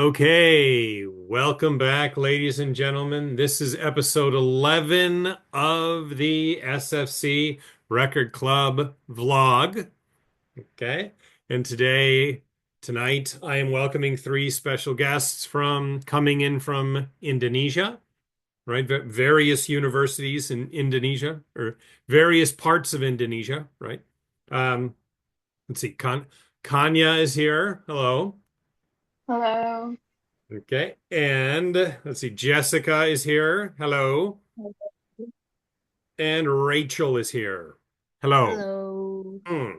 Okay, welcome back, ladies and gentlemen. This is episode 11 of the SFC Record Club vlog. Okay, and tonight, I am welcoming three special guests coming in from Indonesia, right? Various universities in Indonesia or various parts of Indonesia, right? Um, let's see, Kanya is here. Hello. Hello. Okay. And let's see, Jessica is here. Hello. And Rachel is here. Hello. Hello. Hmm.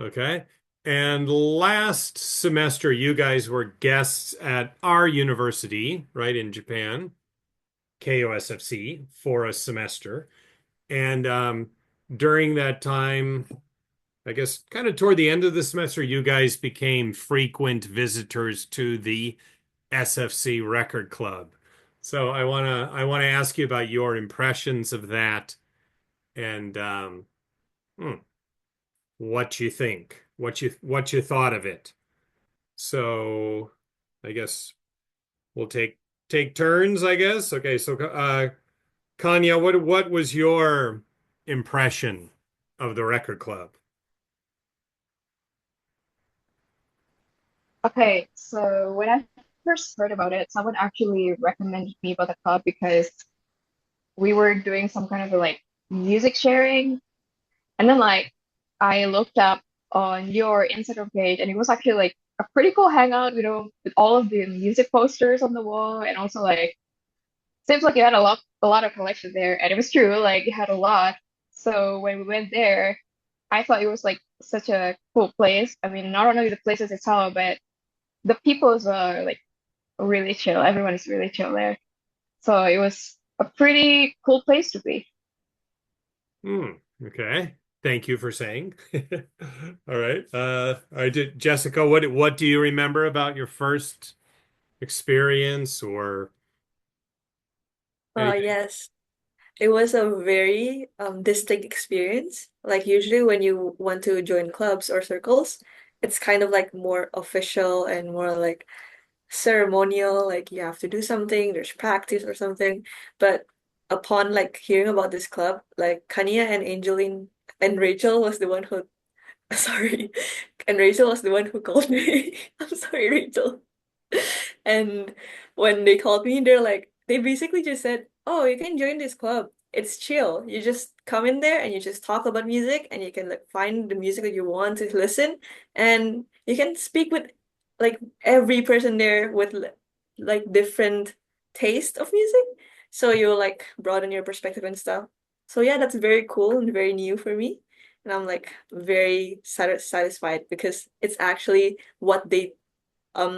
Okay. And last semester, you guys were guests at our university, right, in Japan, KOSFC, for a semester. And during that time, I guess kind of toward the end of the semester, you guys became frequent visitors to the SFC Record Club. So I wanna ask you about your impressions of that and hmm, what you think, what you thought of it. So I guess we'll take turns, I guess. Okay, so Kanya, what was your impression of the record club? Okay, so when I first heard about it, someone actually recommended me about the club because we were doing some kind of music sharing. And then I looked up on your Instagram page and it was actually like a pretty cool hangout, with all of the music posters on the wall and also seems like you had a lot of collection there. And it was true, like you had a lot. So when we went there, I thought it was like such a cool place. I mean, not only the places itself, but the people's like really chill. Everyone is really chill there. So it was a pretty cool place to be. Hmm. Okay. Thank you for saying. All right. I did, Jessica, what do you remember about your first experience or anything? Yes, it was a very distinct experience. Like usually when you want to join clubs or circles, it's kind of like more official and more like ceremonial, like you have to do something, there's practice or something. But upon like hearing about this club, like Kania and Angeline and Rachel was the one who sorry, and Rachel was the one who called me. I'm sorry, Rachel. And when they called me, they basically just said, "Oh, you can join this club. It's chill. You just come in there and you just talk about music and you can like find the music that you want to listen and you can speak with like every person there with like different taste of music. So you like broaden your perspective and stuff. So yeah, that's very cool and very new for me. And I'm like very satisfied because it's actually what they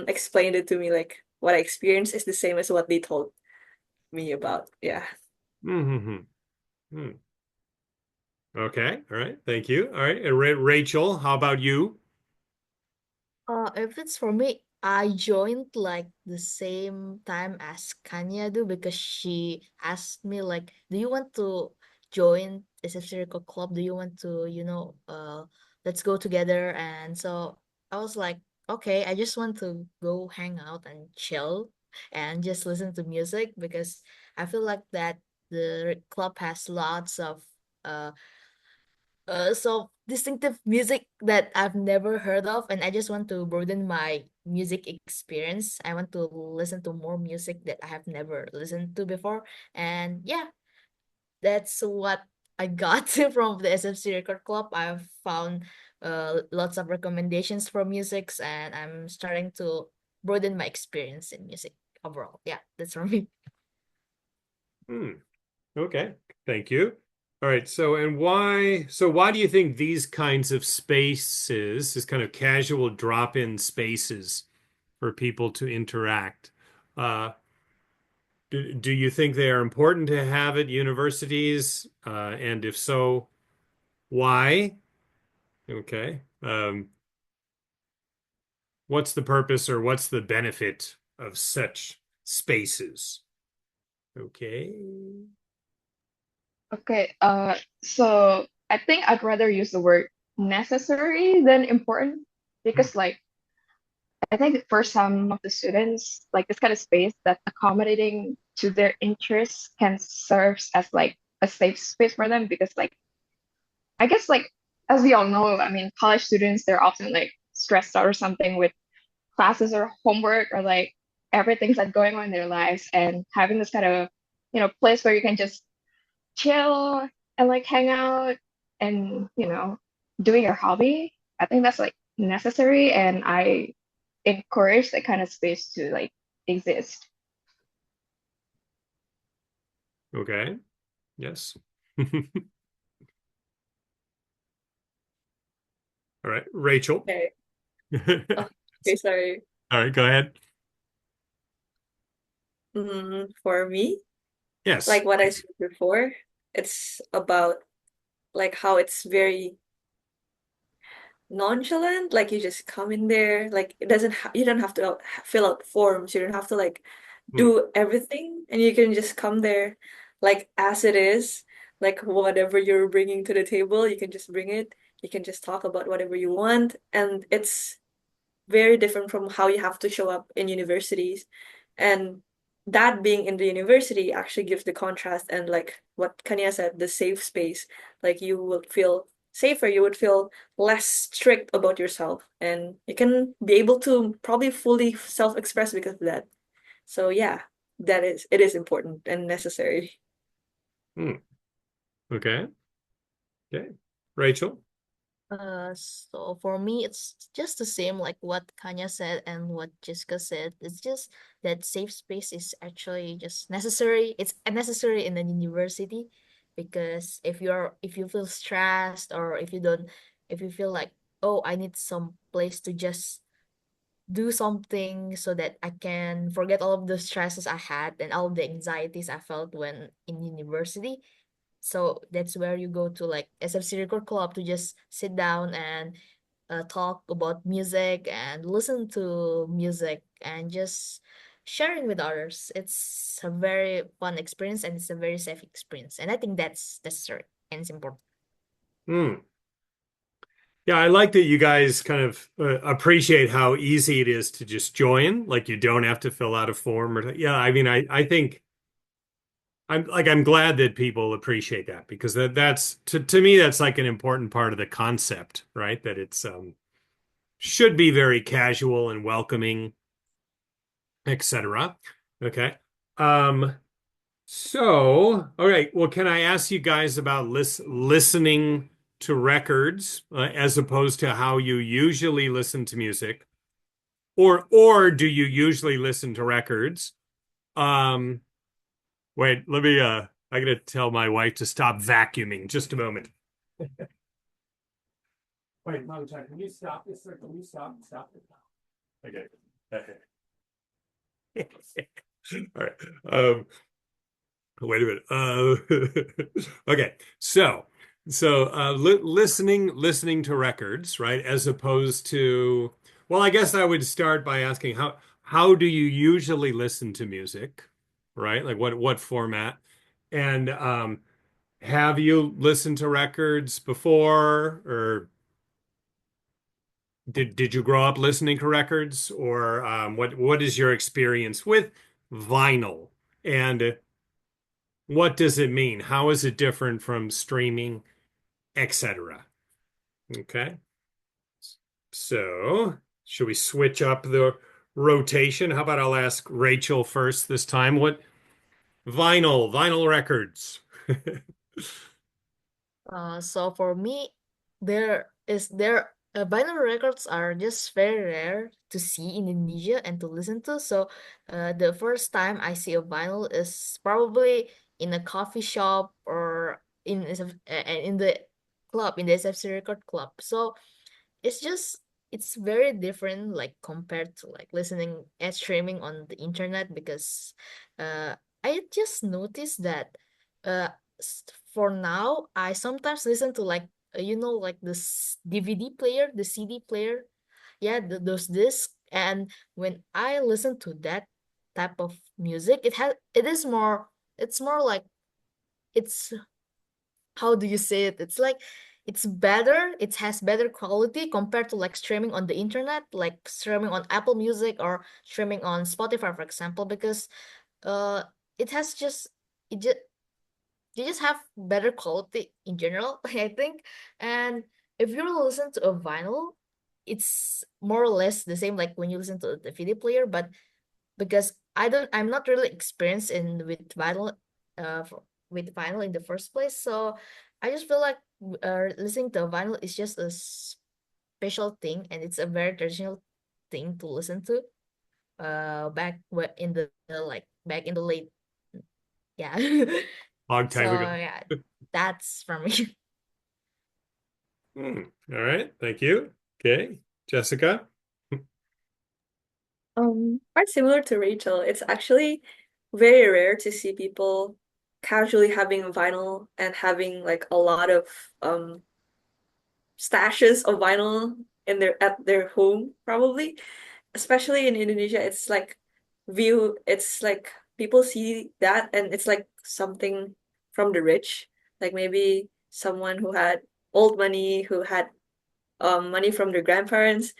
explained it to me, like what I experienced is the same as what they told me about. Yeah. Mm-hmm. Hmm. Okay. All right. Thank you. All right. And Rachel, how about you? If it's for me, I joined like the same time as Kanya do because she asked me like, do you want to join SFC Record Club? Do you want to, let's go together? And so I was like, okay, I just want to go hang out and chill and just listen to music because I feel like that the club has lots of uh so distinctive music that I've never heard of, and I just want to broaden my music experience. I want to listen to more music that I have never listened to before. And yeah, that's what I got from the SFC Record Club. I've found lots of recommendations for musics, and I'm starting to broaden my experience in music overall. Yeah, that's from me. Hmm. Okay. Thank you. All right. So why do you think these kinds of spaces, this kind of casual drop-in spaces for people to interact, uh, do you think they are important to have at universities? And if so, why? Okay. What's the purpose or what's the benefit of such spaces? Okay. Okay, so I think I'd rather use the word necessary than important Hmm. because I think for some of the students, like this kind of space that accommodating to their interests can serve as like a safe space for them because like I guess like as we all know, I mean college students they're often like stressed out or something with classes or homework or like everything's like going on in their lives and having this kind of place where you can just chill and like hang out and doing your hobby. I think that's like necessary and I encourage that kind of space to like exist. Okay. Yes. All right, Rachel. Okay. All Oh, okay, sorry. right, go ahead. For me, Yes. like what I said before, it's about like how it's very nonchalant. Like you just come in there, like it doesn't ha you don't have to fill out forms. You don't have to like Hmm. do everything, and you can just come there like as it is. Like whatever you're bringing to the table, you can just bring it. You can just talk about whatever you want, and it's very different from how you have to show up in universities. And that being in the university actually gives the contrast and like what Kanya said, the safe space. Like you would feel safer, you would feel less strict about yourself, and you can be able to probably fully self-express because of that. So yeah, it is important and necessary. Hmm. Okay. Okay. Rachel. So for me, it's just the same like what Kanya said and what Jessica said. It's just that safe space is actually just necessary. It's necessary in an university because if you feel stressed or if you feel like, oh, I need some place to just do something so that I can forget all of the stresses I had and all of the anxieties I felt when in university. So that's where you go to like SFC Record Club to just sit down and talk about music and listen to music and just sharing with others. It's a very fun experience and it's a very safe experience. And I think that's necessary and it's important. Hmm. Yeah, I like that you guys kind of appreciate how easy it is to just join. Like you don't have to fill out a form or yeah, I mean I think I'm glad that people appreciate that because that's to me that's like an important part of the concept, right? That it's should be very casual and welcoming, etc. Okay. Um all right. Well, can I ask you guys about listening to records as opposed to how you usually listen to music? Or do you usually listen to records? Um, wait, I gotta tell my wife to stop vacuuming. Just a moment. Wait, Mom, can you stop this? Or can you stop it now? Okay. All right. Wait a minute. Okay. Listening to records, right? As opposed to, well, I guess I would start by asking how do you usually listen to music, right? Like what format? And have you listened to records before, or did you grow up listening to records, or what is your experience with vinyl? And what does it mean? How is it different from streaming, etc.? Okay. So, should we switch up the rotation? How about I'll ask Rachel first this time? What vinyl records? So for me, vinyl records are just very rare to see in Indonesia and to listen to. So, the first time I see a vinyl is probably in a coffee shop or in the club in the SFC Record Club. So it's just it's very different like compared to like listening and streaming on the internet because I just noticed that for now I sometimes listen to like like this DVD player, the CD player, yeah, those discs. And when I listen to that type of music, it's more like it's how do you say it? It's like it's better. It has better quality compared to like streaming on the internet, like streaming on Apple Music or streaming on Spotify, for example, because uh it has just it just they just have better quality in general, I think. And if you listen to a vinyl, it's more or less the same like when you listen to the video player, but because I'm not really experienced in with vinyl in the first place, so I just feel like listening to a vinyl is just a special thing, and it's a very traditional thing to listen to in the like back in the late, yeah. Long So time ago. yeah, that's for me. All right. Thank you. Okay. Jessica. Quite similar to Rachel. It's actually very rare to see people casually having a vinyl and having like a lot of um stashes of vinyl in their home, probably. Especially in Indonesia, it's like people see that and it's like something from the rich. Like maybe someone who had old money, who had money from their grandparents,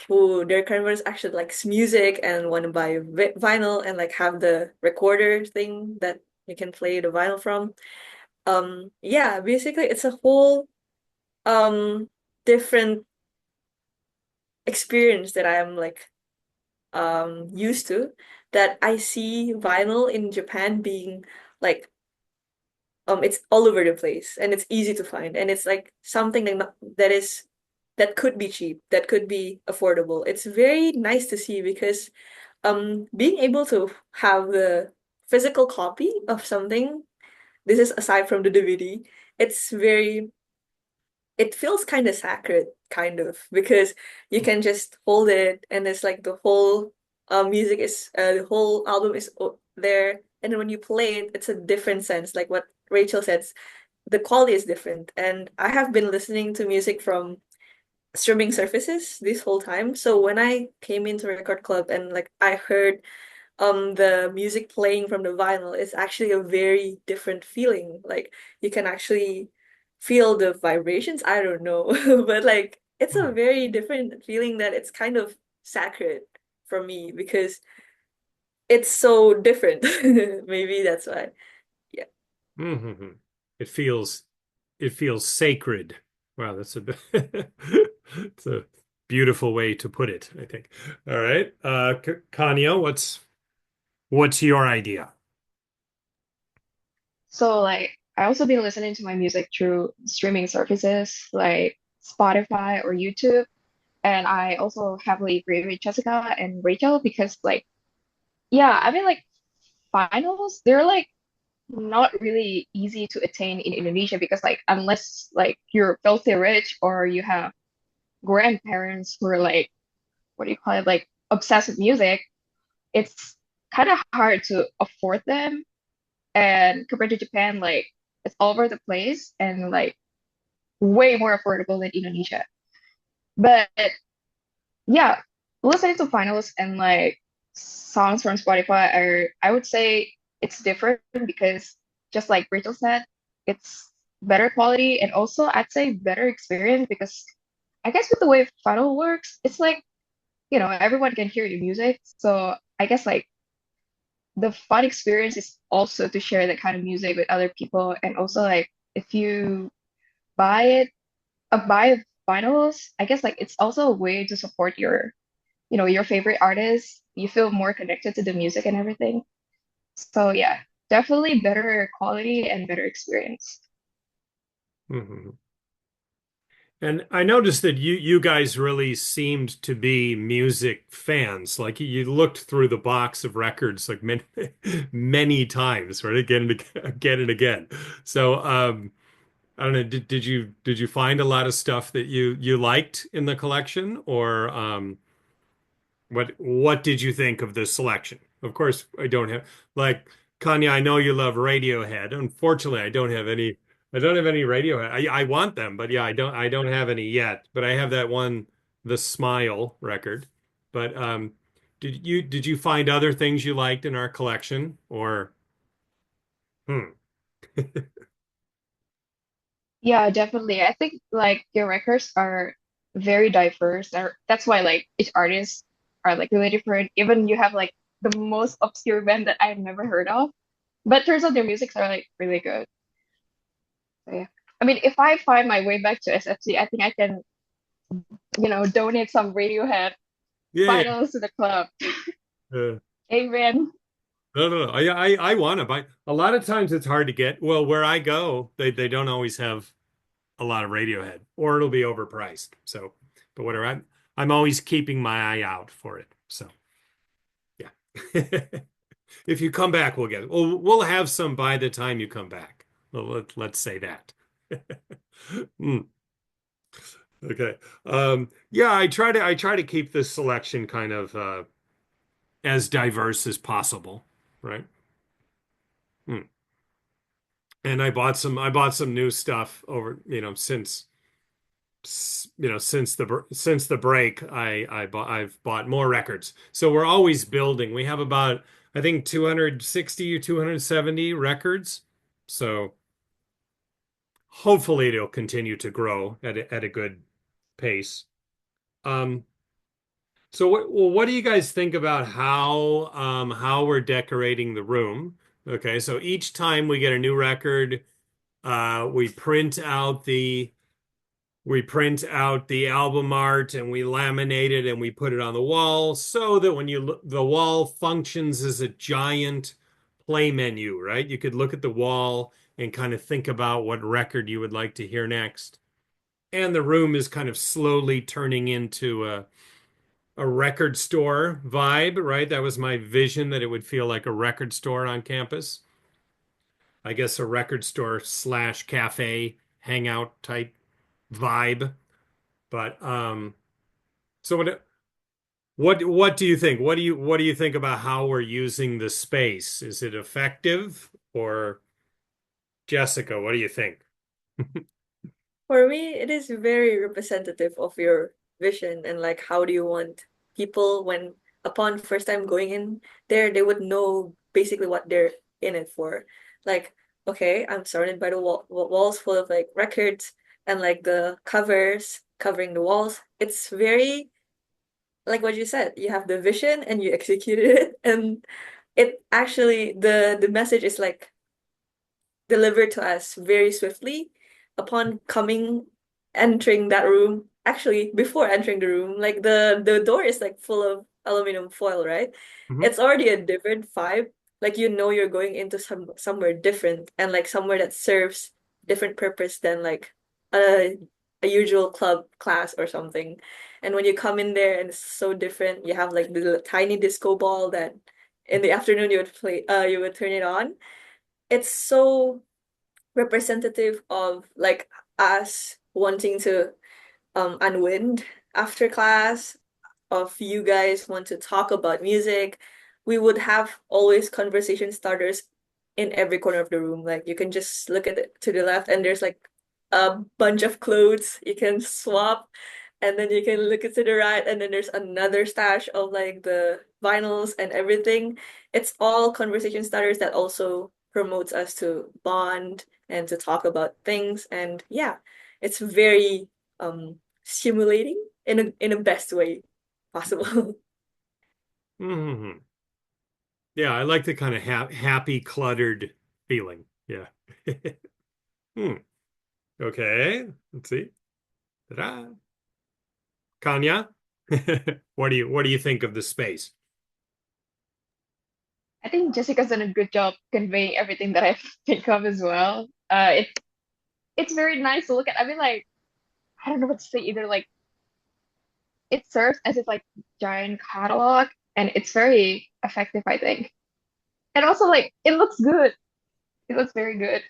who their grandparents actually likes music and want to buy vinyl and like have the recorder thing that you can play the vinyl from. Yeah, basically it's a whole um different experience that I am like used to, that I see vinyl in Japan being like it's all over the place and it's easy to find and it's like something that could be cheap, that could be affordable. It's very nice to see because being able to have the physical copy of something, this is aside from the DVD, it's very it feels kind of sacred, kind of, because you can just hold it and it's like the whole the whole album is there. And then when you play it, it's a different sense. Like what Rachel said, the quality is different. And I have been listening to music from streaming services this whole time. So when I came into Record Club and like I heard the music playing from the vinyl, is actually a very different feeling. Like you can actually feel the vibrations. I don't know, but like it's a very different feeling that it's kind of sacred for me because it's so different. Maybe that's why. Yeah. Hmm. It feels it feels sacred. Wow, that's a it's a beautiful way to put it, I think. All right. Kanya, what's your idea? So like I also been listening to my music through streaming services like Spotify or YouTube. And I also heavily agree with Jessica and Rachel because like yeah, I mean like finals, they're like not really easy to attain in Indonesia because like unless like you're filthy rich or you have grandparents who are like what do you call it like obsessed with music, it's kind of hard to afford them. And compared to Japan, like it's all over the place and like way more affordable than Indonesia. But yeah, listening to finals and like songs from Spotify are, I would say it's different because just like Rachel said, it's better quality and also I'd say better experience because I guess with the way final works, it's like, everyone can hear your music. So I guess like the fun experience is also to share that kind of music with other people. And also like if you buy it, buy vinyls, I guess like it's also a way to support your favorite artist. You feel more connected to the music and everything. So yeah, definitely better quality and better experience. Hmm. And I noticed that you guys really seemed to be music fans. Like you looked through the box of records like many many times, right? Again and again and again. So I don't know, did you find a lot of stuff that you liked in the collection or what did you think of the selection? Of course, I don't have like Kanye, I know you love Radiohead. Unfortunately, I don't have any Radiohead. I want them, but yeah, I don't have any yet. But I have that one, the Smile record. But did you find other things you liked in our collection or hmm. Yeah, definitely. I think like your records are very diverse. That's why like each artist are like really different. Even you have like the most obscure band that I've never heard of, but turns out their musics are like really good. So yeah. I mean, if I find my way back to SFC, I think I can, donate some Radiohead Yeah, vinyls to the club. yeah. Amen. No, no, no. I want to buy. A lot of times it's hard to get. Well, where I go, they don't always have a lot of Radiohead, or it'll be overpriced. So, but whatever. I'm always keeping my eye out for it. So, yeah. If you come back, we'll get it. We'll have some by the time you come back. Well, let's say that. Hmm. Okay. Yeah, I try to keep this selection kind of as diverse as possible, right? Hmm. And I bought some new stuff over, since the break, I've bought more records. So we're always building. We have about, I think, 260 or 270 records. So hopefully it'll continue to grow at a good pace. Um, what do you guys think about how we're decorating the room? Okay, so each time we get a new record, we print out the album art and we laminate it and we put it on the wall so that when you look, the wall functions as a giant play menu, right? You could look at the wall and kind of think about what record you would like to hear next. And the room is kind of slowly turning into a record store vibe, right? That was my vision, that it would feel like a record store on campus. I guess a record store slash cafe hangout type vibe. But so what do you think? What do you think about how we're using the space? Is it effective? Or Jessica, what do you think? For me, it is very representative of your vision and like how do you want people when upon first time going in there, they would know basically what they're in it for. Like, okay, I'm surrounded by the walls full of like records and like the covers covering the walls. It's very like what you said, you have the vision and you executed it, and it actually the message is like delivered to us very swiftly upon entering that room. Actually, before entering the room, like the door is like full of aluminum foil, right? Mhm. It's already a different vibe. Like you know you're going into somewhere different and like somewhere that serves different purpose than like a a usual club class or something. And when you come in there and it's so different, you have like the little tiny disco ball that in the afternoon you would turn it on. It's so representative of like us wanting to unwind after class, of you guys want to talk about music. We would have always conversation starters in every corner of the room. Like you can just look at it to the left and there's like a bunch of clothes you can swap, and then you can look to the right and then there's another stash of like the vinyls and everything. It's all conversation starters that also promotes us to bond and to talk about things. And yeah, it's very stimulating in a best way possible. Mhm. Yeah, I like the kind of happy, cluttered feeling. Yeah. Hmm. Okay. Let's see. Ta-da. Kanya, what do you think of the space? I think Jessica's done a good job conveying everything that I think of as well. It's very nice to look at. I mean, like, I don't know what to say either. Like, it serves as its like giant catalog, and it's very effective, I think. And also, like, it looks good. It looks very good.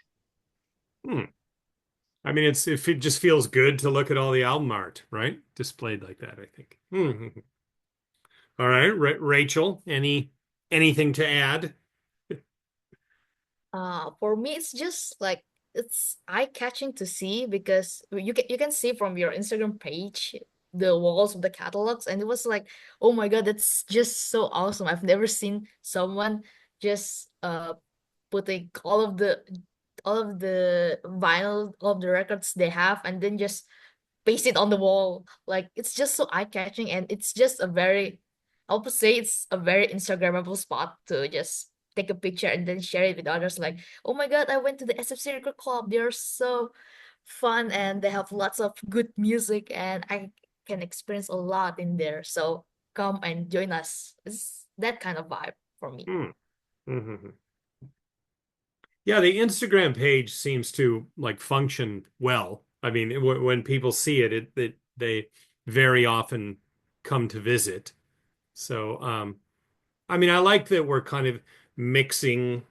Hmm. I mean, it just feels good to look at all the album art, right? Displayed like that, I think. Hmm. All right, Rachel, anything to add? For me, it's just like it's eye-catching to see because you can see from your Instagram page the walls of the catalogs, and it was like, oh my God, that's just so awesome. I've never seen someone just putting all of the vinyl of the records they have and then just paste it on the wall. Like it's just so eye-catching and it's just a very I would say it's a very Instagrammable spot to just take a picture and then share it with others like, oh my God, I went to the SFC Record Club. They're so fun and they have lots of good music and I can experience a lot in there. So come and join us. It's that kind of vibe for me. Hmm. Mhm. Yeah, the Instagram page seems to like function well. I mean, when people see it, they very often come to visit. So, I mean, I like that we're kind of mixing.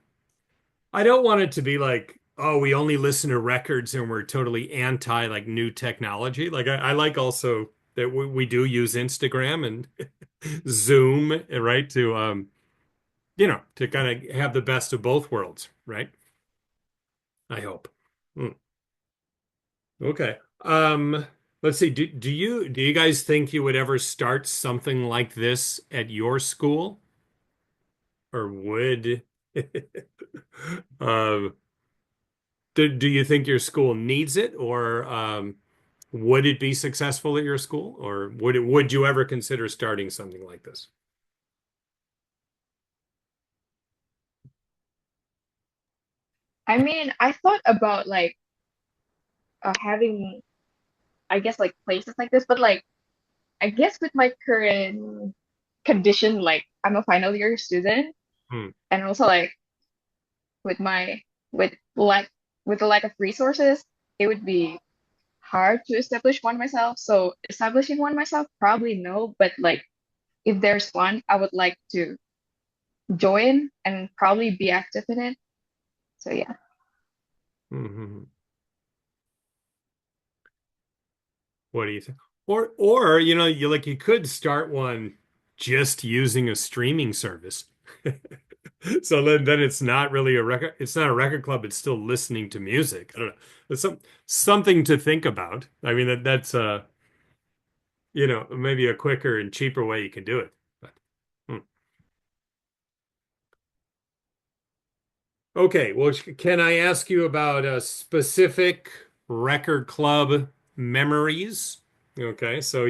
I don't want it to be like, oh, we only listen to records and we're totally anti like new technology. Like I like also that we do use Instagram and Zoom, right? To to kind of have the best of both worlds, right? I hope. Hmm. Okay. Let's see. Do you guys think you would ever start something like this at your school? Or would um do you think your school needs it, or would it be successful at your school, or would you ever consider starting something like this? I mean, I thought about like having, I guess, like places like this, but like, I guess with my current condition, like I'm a final year student, Hmm. and also like with my with lack with the lack of resources, it would be hard to establish one myself. So establishing one myself, probably no, but like if there's one, I would like to join and probably be active in it. So yeah. Hmm. What do you think? Or you could start one just using a streaming service. So then it's not really a record, it's not a record club, it's still listening to music. I don't know. It's something to think about. I mean that's maybe a quicker and cheaper way you can do it. But, hmm. Okay, well, can I ask you about a specific record club memories? Okay, so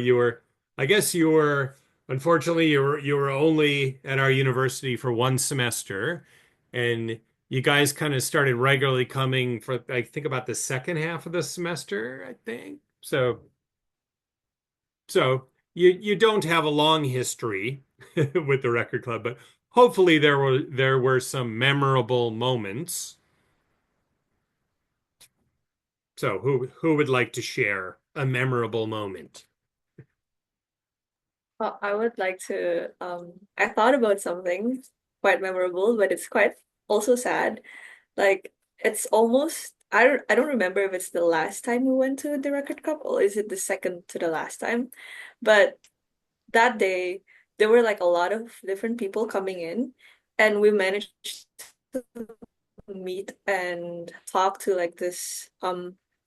I guess unfortunately, you were only at our university for one semester, and you guys kind of started regularly coming for, I think, about the second half of the semester, I think. So you don't have a long history with the record club, but hopefully there were some memorable moments. So who would like to share a memorable moment? Well, I would like to I thought about something quite memorable, but it's quite also sad. Like it's almost I don't remember if it's the last time we went to the record club or is it the second to the last time. But that day there were like a lot of different people coming in and we managed to meet and talk to like this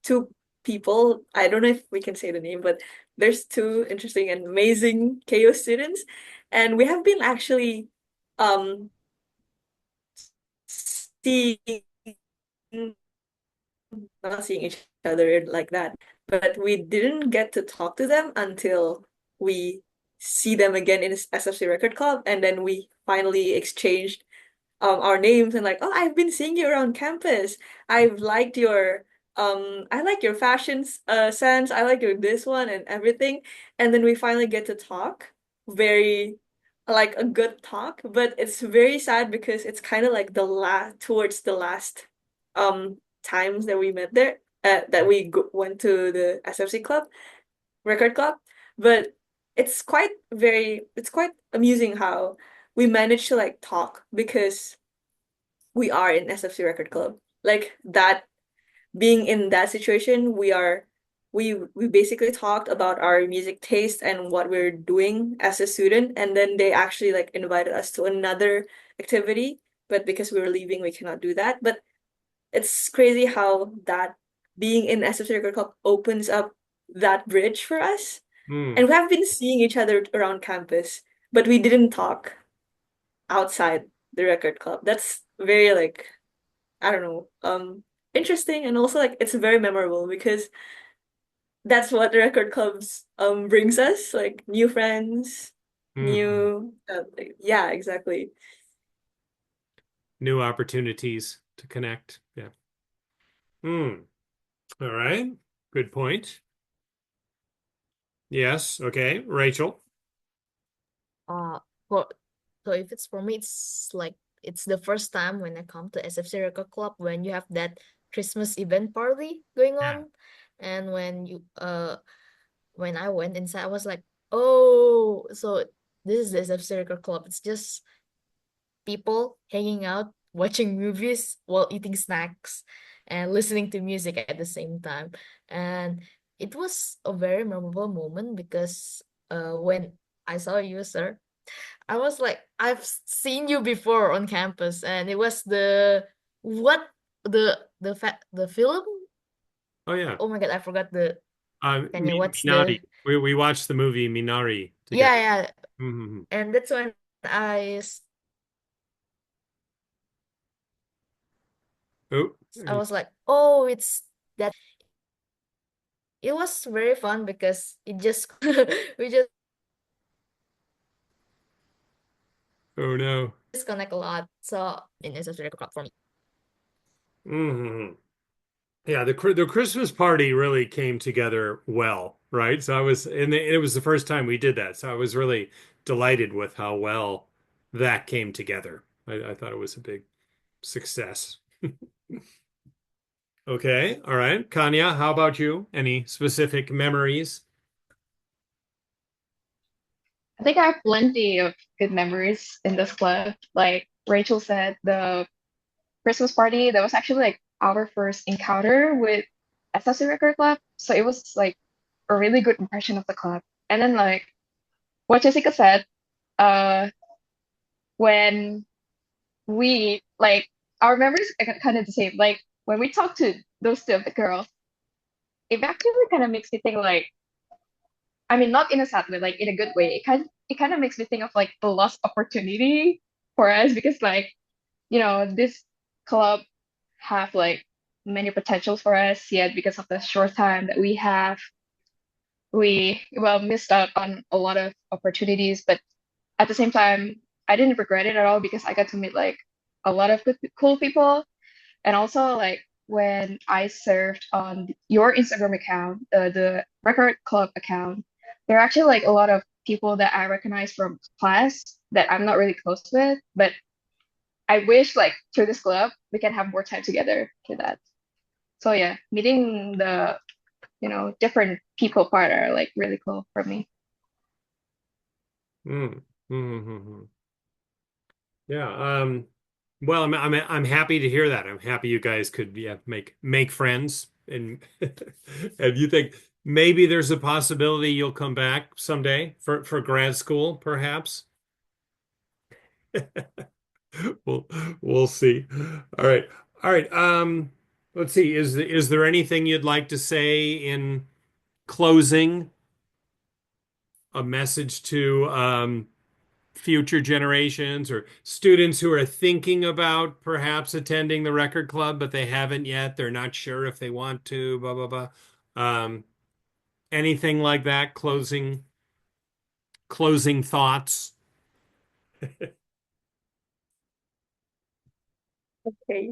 two people. I don't know if we can say the name, but there's two interesting and amazing KO students, and we have been actually um seeing not seeing each other like that, but we didn't get to talk to them until we see them again in SFC Record Club, and then we finally exchanged our names and like, oh, I've been seeing you around campus. I like your fashion sense. I like your this one and everything. And then we finally get to talk. Very like a good talk, but it's very sad because it's kind of like the last towards the last times that we met there that we went to the SFC club, record club. But it's quite amusing how we managed to like talk because we are in SFC Record Club. Like that being in that situation, we basically talked about our music taste and what we're doing as a student, and then they actually like invited us to another activity, but because we were leaving, we cannot do that. But it's crazy how that being in SFC Record Club opens up that bridge for us. Hmm. And we have been seeing each other around campus, but we didn't talk outside the record club. That's very like I don't know. interesting, and also like it's very memorable because that's what the record clubs brings us, like new friends, Mhm. new yeah, exactly. New opportunities to connect. Yeah. Hmm. All right. Good point. Yes. Okay. Rachel. Uh, for so if it's for me, it's like it's the first time when I come to SFC Record Club when you have that Christmas event party going Yeah. on, and when I went inside, I was like, oh, so this is the SFC Record Club. It's just people hanging out, watching movies while eating snacks and listening to music at the same time. And it was a very memorable moment because when I saw you, sir, I was like, I've seen you before on campus, and it was what the film. Oh yeah. Oh my God, I forgot the Kanye. What's Minari. the We watched the movie Minari yeah, together. yeah, Hmm. and that's when Oh, I was like, oh, it's that. It was very fun because it just we oh no. just connect a lot. So in it's a record club for me. Hmm. Yeah, the Christmas party really came together well, right? So I was, and it was the first time we did that, so I was really delighted with how well that came together. I thought it was a big success. Okay, all right. Kanya, how about you? Any specific memories? I think I have plenty of good memories in this club. Like Rachel said, the Christmas party, that was actually like our first encounter with SFC Record Club. So it was like a really good impression of the club. And then like what Jessica said, uh, when we like our memories are kind of the same. Like when we talk to those two of the girls, it actually kind of makes me think like, I mean, not in a sad way, like in a good way. It kind of makes me think of like the lost opportunity for us because like this club have like many potentials for us, yet because of the short time that we have, we well missed out on a lot of opportunities. But at the same time, I didn't regret it at all because I got to meet like a lot of good, cool people. And also like when I served on your Instagram account, the record club account, there are actually like a lot of people that I recognize from class that I'm not really close with, but I wish like through this club we can have more time together for that. So yeah, meeting the different people part are like really cool for me. Mm. Hmm. Yeah. Well, I'm happy to hear that. I'm happy you guys could, yeah, make friends, and and you think maybe there's a possibility you'll come back someday for grad school, perhaps. We'll we'll see. All right. All right. Let's see. Is there anything you'd like to say in closing? A message to future generations or students who are thinking about perhaps attending the record club, but they haven't yet. They're not sure if they want to, blah, blah, blah. Anything like that? Closing thoughts. Okay.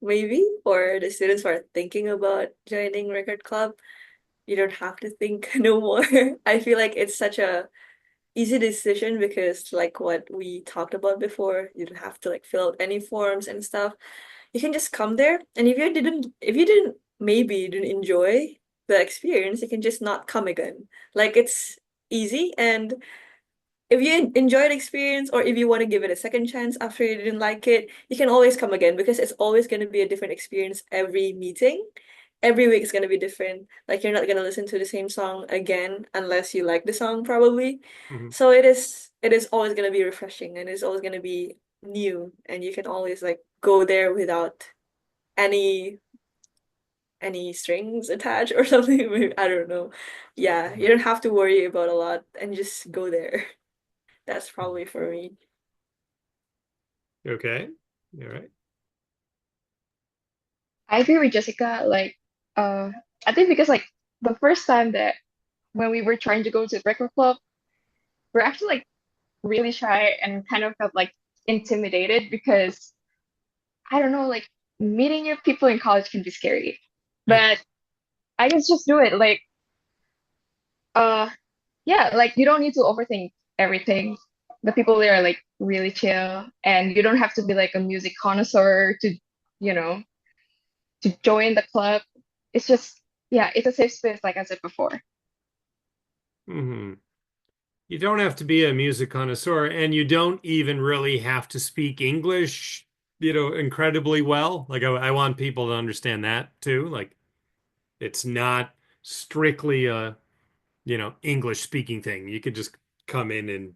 Maybe for the students who are thinking about joining record club, you don't have to think no more. I feel like it's such a easy decision because like what we talked about before, you don't have to like fill out any forms and stuff. You can just come there, and if you didn't maybe you didn't enjoy the experience, you can just not come again. Like it's easy, and if you enjoy the experience or if you want to give it a second chance after you didn't like it, you can always come again because it's always going to be a different experience every meeting. Every week is going to be different. Like you're not going to listen to the same song again unless you like the song probably. Mhm. So it is always going to be refreshing, and it's always going to be new, and you can always like go there without any any strings attached or something. Maybe, I don't know. Yeah, you don't have to worry about a lot and just go there. That's probably for me. Okay. All right. I agree with Jessica. Like, I think because like the first time that when we were trying to go to the record club, we're actually like really shy and kind of felt like intimidated because I don't know, like meeting new people in college can be scary. Yeah. But I guess just do it. Like, uh, yeah, like you don't need to overthink everything. The people there are like really chill, and you don't have to be like a music connoisseur to, you know, to join the club. It's just, yeah, it's a safe space, like I said before. Hmm. You don't have to be a music connoisseur, and you don't even really have to speak English, incredibly well. Like I want people to understand that too. Like it's not strictly a, English speaking thing. You could just come in and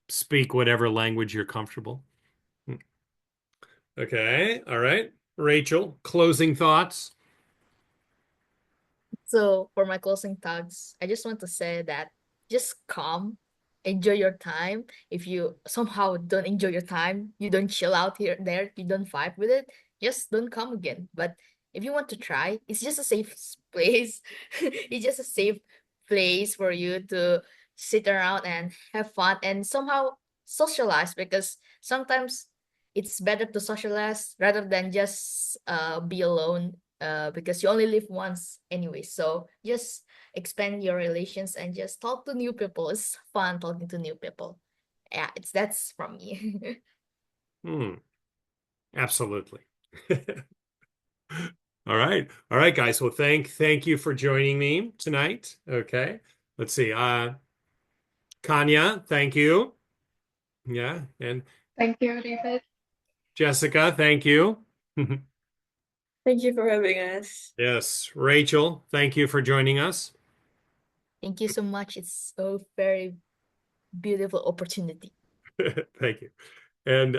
speak whatever language you're comfortable. Hmm. Okay. All right. Rachel, closing thoughts. So for my closing thoughts, I just want to say that just come, enjoy your time. If you somehow don't enjoy your time, you don't chill out here there, you don't vibe with it, just don't come again. But if you want to try, it's just a safe place. It's just a safe place for you to sit around and have fun and somehow socialize because sometimes it's better to socialize rather than just be alone because you only live once anyway. So just expand your relations and just talk to new people. It's fun talking to new people. Yeah, that's from me. Hmm. Absolutely. All right. All right, guys. Well, thank you for joining me tonight. Okay. Let's see. Kanya, thank you. Yeah. And Thank you, David. Jessica, thank you. Thank you for having us. Yes. Rachel, thank you for joining us. Thank you so much. It's a very beautiful opportunity. Thank you. And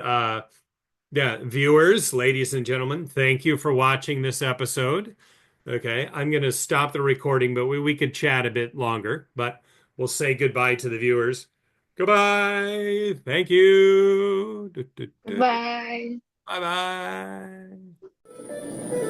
yeah, viewers, ladies and gentlemen, thank you for watching this episode. Okay, I'm going to stop the recording, but we could chat a bit longer, but we'll say goodbye to the viewers. Goodbye. Thank you. Bye. Bye bye.